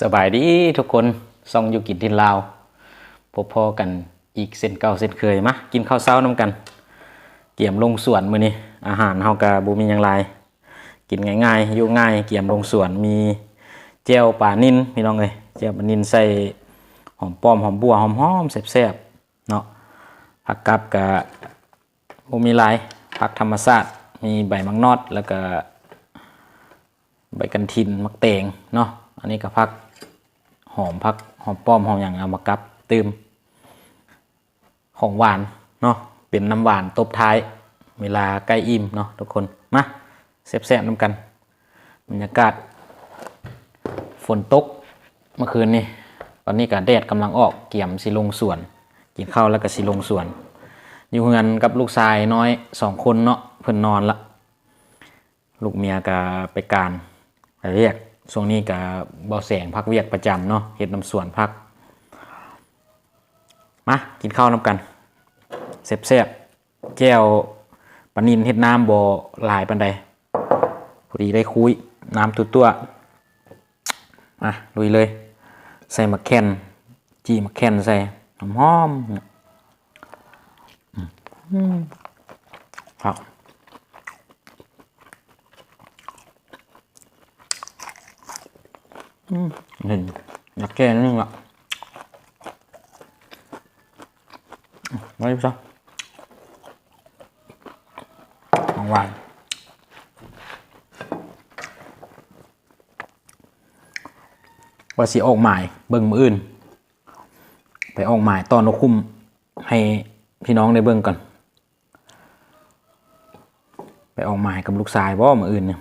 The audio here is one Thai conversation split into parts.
สบายดีทุกคนส่องอยู่กินทินลาวพบพอกันอีกเส้นเก่าเส้นเคยมากินข้าวเช้าน้ำกันเกี่ยมลงสวนมื้อนี้อาหารเฮากะบ่มีหยังหลายกินง่ายๆอยู่ง่ายเกี่ยมลงสวนมีแจ่วปลานิ่นพี่น้องเอ้ยแจ่วปลานิ่นใส่หอมป้อมหอมบัวหอมๆแซ่บๆเนาะผักกับกะบ่มีหลายผักธรรมชาติมีใบมังนอดแล้วก็ใบกันทินมักแตงเนาะอันนี้ก็ผักหอมผักหอมป้อมหอมอย่างเอามากับตืมของหวานเนาะเป็นน้ำหวานตบท้ายเวลาใกล้อิ่มเนาะทุกคนมาแซ่บๆน้ำกันบรรยากาศฝนตกเมื่อคืนนี้ตอนนี้ก็แดดกำลังออกเกี่ยมสิลงสวนกินข้าวแล้วก็สิลงสวนอยู่เฮือนกับลูกชายน้อย2 คนเนาะเพิ่นนอนละลูกเมียก็ไปการไปเรียกช่วงนี้ก็เบาแสงพักเวียกประจำเนาะเฮ็ดน้ำสวนพักมากินข้าวน้ำกันแซ่บๆแก้วปลานิลเฮ็ดน้ำบ่หลายปานใดพอดีได้คุยน้ำตัวมาลุยเลยใส่มะแคนจี้มะแคนใส่หอมครับหนึ่งอยากแก้นิดนึงละไม่ใช่ของหวานว่าสิออกหมายเบิ่งมื้ออื่นไปออกหมายตอนนกคุ้มให้พี่น้องได้เบิ่งก่อนไปออกหมายกับลูกชายบ่มื้ออื่นเนี่ย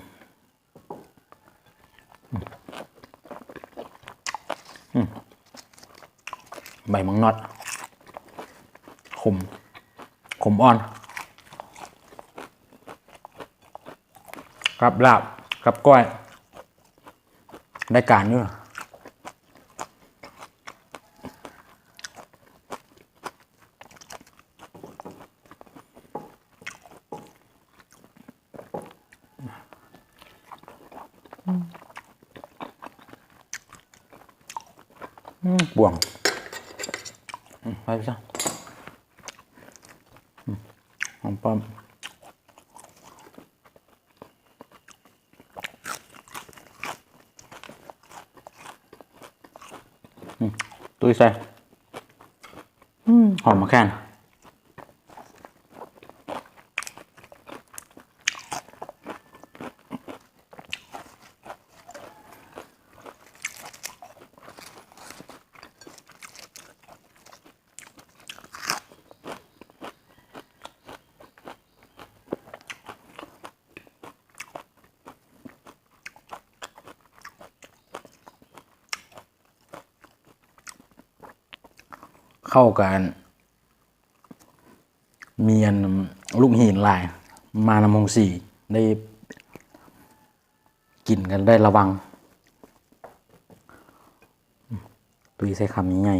ใบมังนอดขมอ่อนกับลาบกับก้อยได้การอยู่บ่วงไปซะหอมป้อมตุ้ยใส่หอมมะแคนเข้ากันมีอันลูกหินลายมานำมงสีได้กินกันได้ระวังตุยใส่คำนี้ไง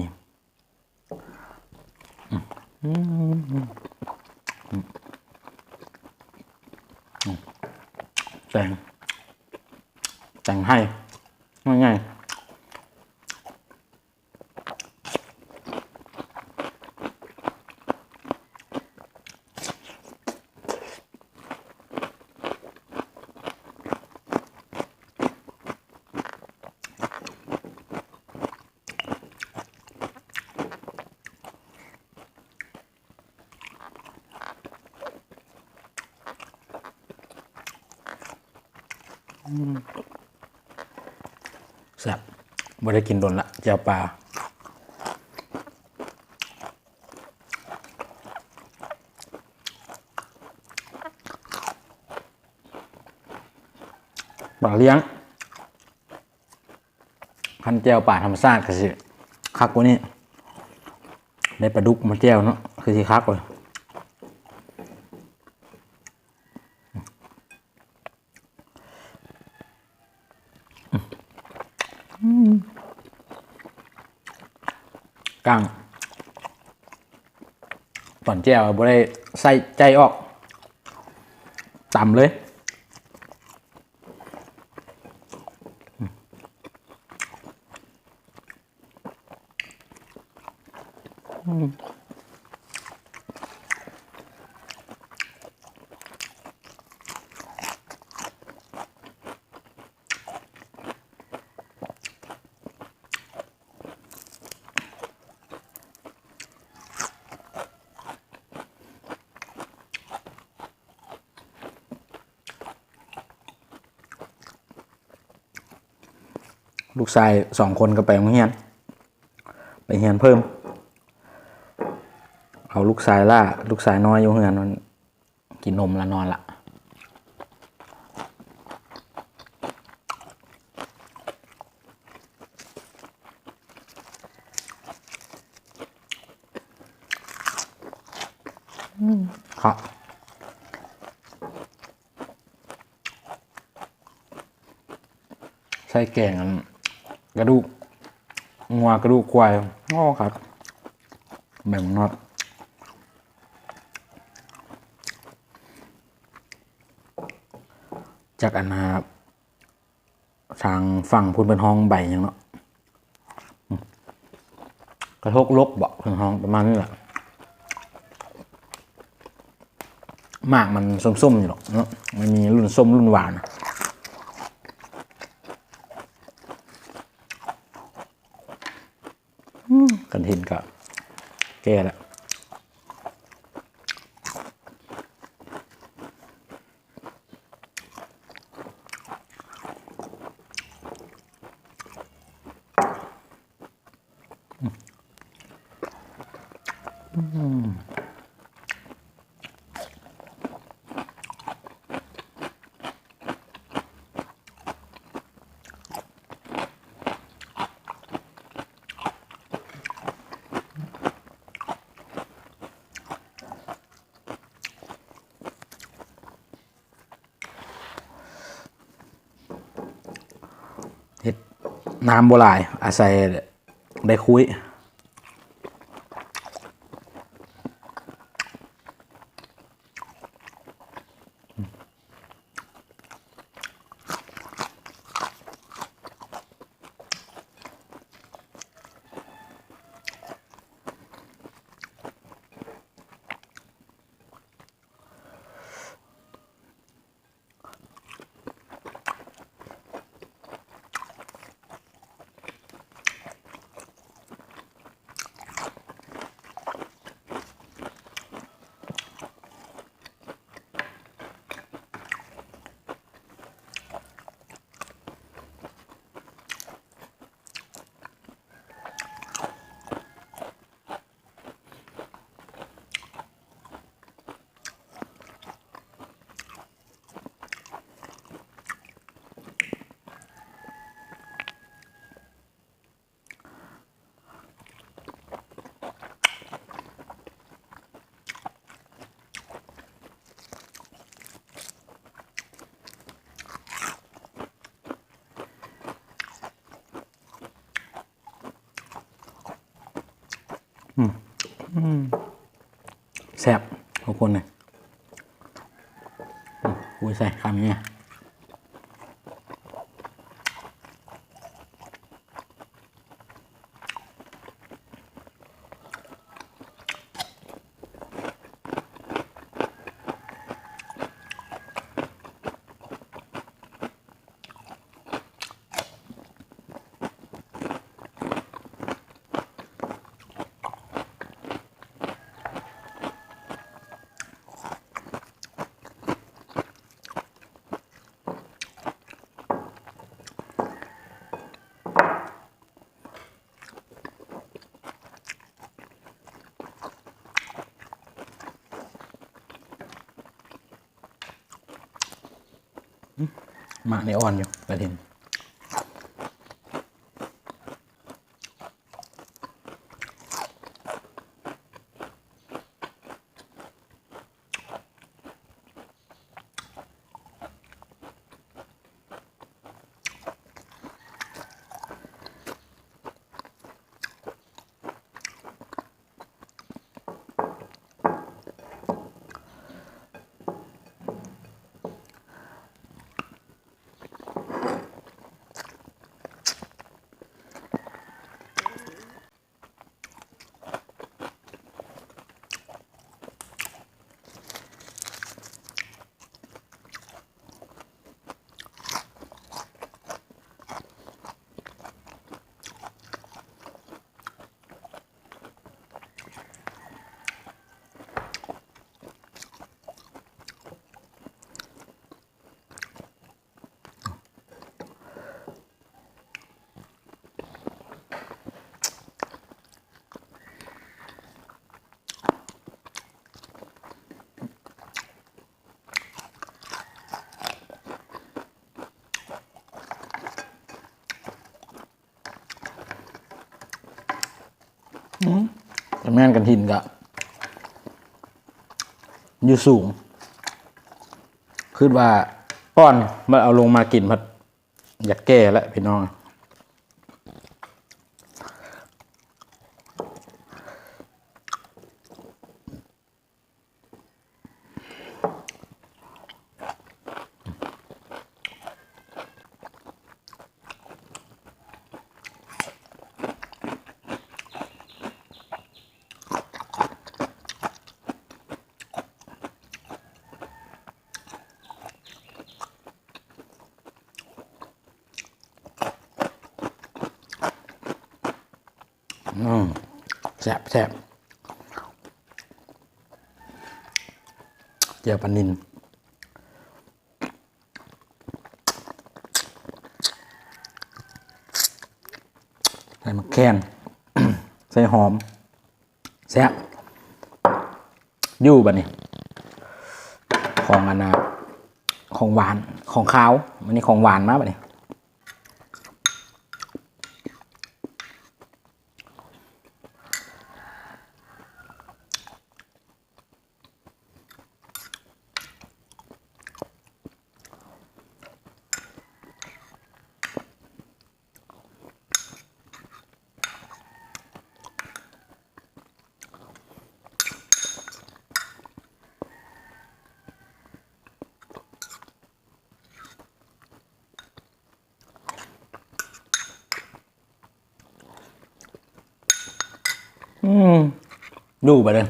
แต่งให้ง่ายๆแซ่บบ่ได้กินโดนละเจ้าปลาปลาเลี้ยงพันแจ่วป่าธรรมชาติก็สิคักกว่านี้ได้ปลาดุกมาแจ่วเนาะคือสิคักเลยกั้งตอนแจ่วบ่ได้ใส่ใจออกต่ำเลย อ ลูกชาย2 คนก็ไปโรงเรียนไปเรียนเพิ่มเอาลูกชายลูกชายน้อยอยู่โรงเรียนมันกินนมแล้วนอนละครับใส่แกงกระดูกงัวกระดูกควายง้อครับแบ่งนอดจากอันนาทางฝั่งพูนเป็นห้องใบอย่างเนาะกระทกลบบอกถึงห้องประมาณนี้แหละมากมันส้มๆอยู่หรอกเนาะมันมีรุ่นส้มรุ่นหวานกันเห็นกับแก่แล้วเฮ็ดน้ำโบราณอาศัยได้คุยแซ่บทุกคนเลยคุยใส่คำนี้หมากในอ่อนอยู่กระเทียม แต่แม่นกันทินก็อยู่สูงคือว่าป้อนมาเอาลงมากินพัดอยากแก้แล้วพี่น้องแซ่บแซ่บเจียวปลานิลใส่มะแขน ใส่หอมแซ่บยู่บะนี่ของอันนะของหวานของขาวมันนี่ของหวานมากบะนี่ดูไปเลย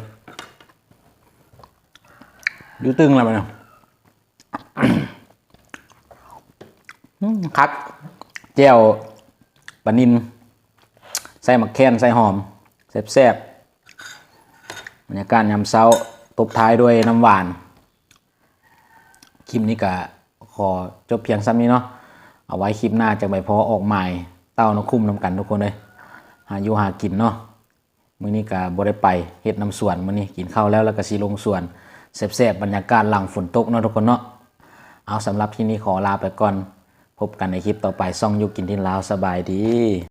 ดูตึงอะไรไปเนาะคักเจียวปลานิลใส่มะแขนใส่หอมแซ่บๆบรรยากาศยามเช้าตบท้ายด้วยน้ำหวานคลิปนี้ก็ขอจบเพียงซ้ำนี้เนาะเอาไว้คลิปหน้าจะไปพอออกใหม่เต้านกคุ้มน้ำกันทุกคนเลยหาอยู่หากินเนาะมื้อนี้ก็บ่ได้ไปเฮ็ดน้ำสวนมื้อนี้กินข้าวแล้วก็สิลงสวนแซ่บๆบรรยากาศหลังฝนตกเนาะทุกคนเนาะเอาสำหรับที่นี้ขอลาไปก่อนพบกันในคลิปต่อไปซ่องอยู่กินที่ลาวสบายดี